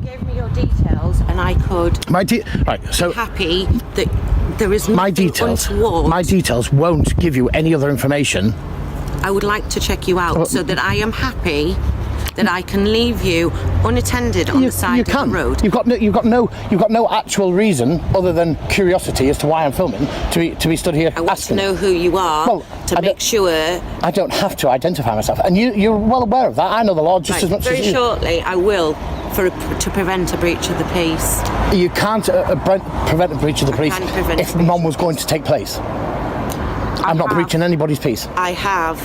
gave me your details, and I could Right, so be happy that there is my nothing details, untoward. my details won't give you any other information. I would like to check you out so that I am happy that I can leave you unattended on the side of the road. You've got no actual reason other than curiosity as to why I'm filming to be stood here I want asking. to know who you are to make sure. I don't have to identify myself, and you're well aware of that. I know the law just as much as you. Very shortly, I will to prevent a breach of the peace. You can't prevent a breach of the peace if none was going to take place. I'm not breaching anybody's peace. I have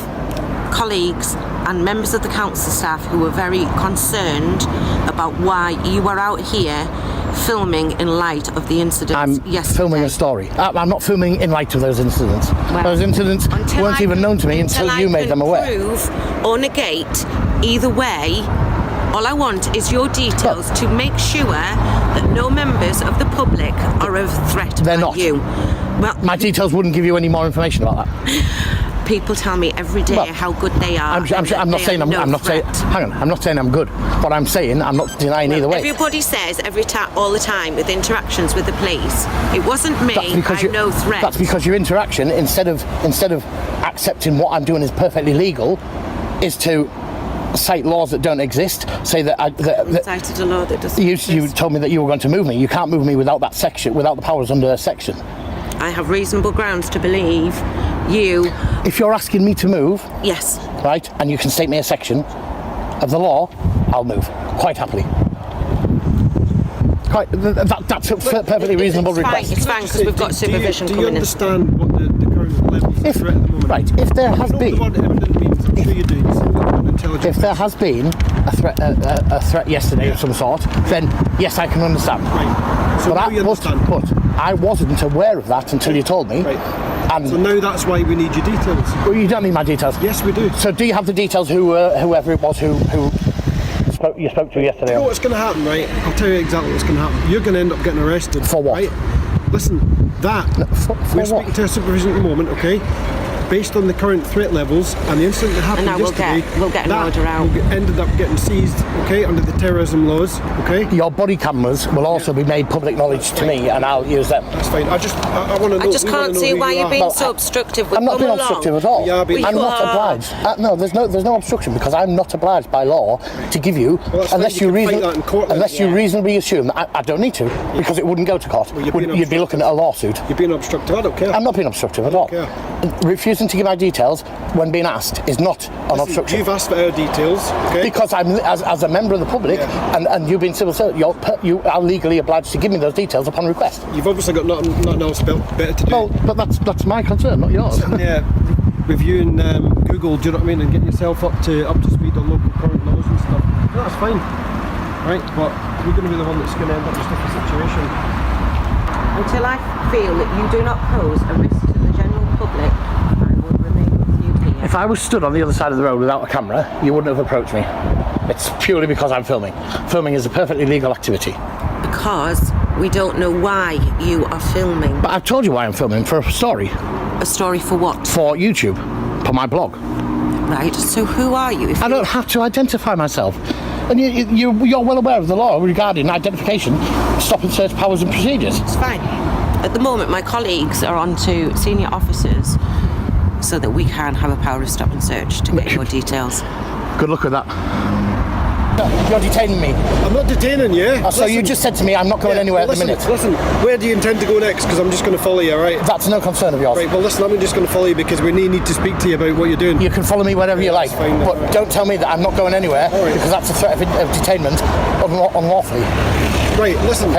colleagues and members of the council staff who are very concerned about why you are out here filming in light of the incidents yesterday. Filming a story. I'm not filming in light of those incidents. Well, those incidents weren't even known to me until you made them aware. Prove or negate either way, all I want is your details to make sure that no members of the public are a threat They're by not. you. Well, my details wouldn't give you any more information about that. People tell me every day how good they are. I'm not saying I'm good. What I'm saying, I'm not denying either way. Everybody says all the time with interactions with the police, it wasn't me. I'm no threat. That's because your interaction, instead of accepting what I'm doing is perfectly legal, is to cite laws that don't exist. Say that cited a law that doesn't exist. You told me that you were going to move me. You can't move me without that section, without the powers under a section. I have reasonable grounds to believe you. If you're asking me to move, yes, right, and you can state me a section of the law, I'll move quite happily. That's a perfectly reasonable request. It's fine because we've got supervision coming in. Do you understand what the current level of threat at the moment? Right, if there has been, I'm sure you do. If there has been a threat yesterday of some sort, then yes, I can understand. Right. So but I wasn't aware of that until you told me. Right. And so now that's why we need your details. Well, you don't need my details. Yes, we do. So do you have the details whoever it was who you spoke to yesterday? You know what's going to happen, right? I'll tell you exactly what's going to happen. You're going to end up getting arrested. For what? Right? Listen, we're speaking to a supervision at the moment, okay? Based on the current threat levels and the incident that happened yesterday, we'll get an order out. Ended up getting seized, okay, under the terrorism laws, okay? Your body cameras will also be made public knowledge to me, and I'll use them. That's fine. I want to know. I just can't see why you're being so obstructive. I'm not being obstructive at all. I'm not obliged. No, there's no obstruction because I'm not obliged by law to give you unless you reasonably assume that I don't need to because it wouldn't go to court. You'd be looking at a lawsuit. You're being obstructive. I don't care. I'm not being obstructive at all. Refusing to give my details when being asked is not an obstruction. You've asked for our details, okay? Because I'm as a member of the public, and you've been civil servant, you are legally obliged to give me those details upon request. You've obviously got nothing else better to do. Well, but that's my concern, not yours. Yeah, reviewing Google, do you know what I mean, and getting yourself up to speed on local current laws and stuff. No, that's fine, right? But we're going to be the one that's going to end up in such a situation. Until I feel that you do not pose a risk to the general public, I will remain with you here. If I was stood on the other side of the road without a camera, you wouldn't have approached me. It's purely because I'm filming. Filming is a perfectly legal activity. Because we don't know why you are filming. But I've told you why I'm filming, for a story. A story for what? For YouTube, for my blog. Right, so who are you? I don't have to identify myself. And you're well aware of the law regarding identification, stop and search powers and procedures. It's fine. At the moment, my colleagues are on to senior officers so that we can have a power of stop and search to get your details. Good luck with that. You're detaining me. I'm not detaining you. So you just said to me I'm not going anywhere at the minute. Listen, where do you intend to go next? Because I'm just going to follow you, right? That's no concern of yours. Right, well listen, I'm just going to follow you because we need to speak to you about what you're doing. You can follow me wherever you like, but don't tell me that I'm not going anywhere because that's a threat of detainment unlawfully. Right, listen,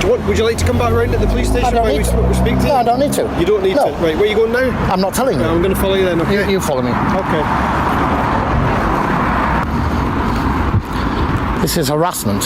would you like to come back round at the police station while we speak to you? No, I don't need to. You don't need to? Right, where are you going now? I'm not telling you. No, I'm going to follow you then, okay? You follow me. Okay. This is harassment.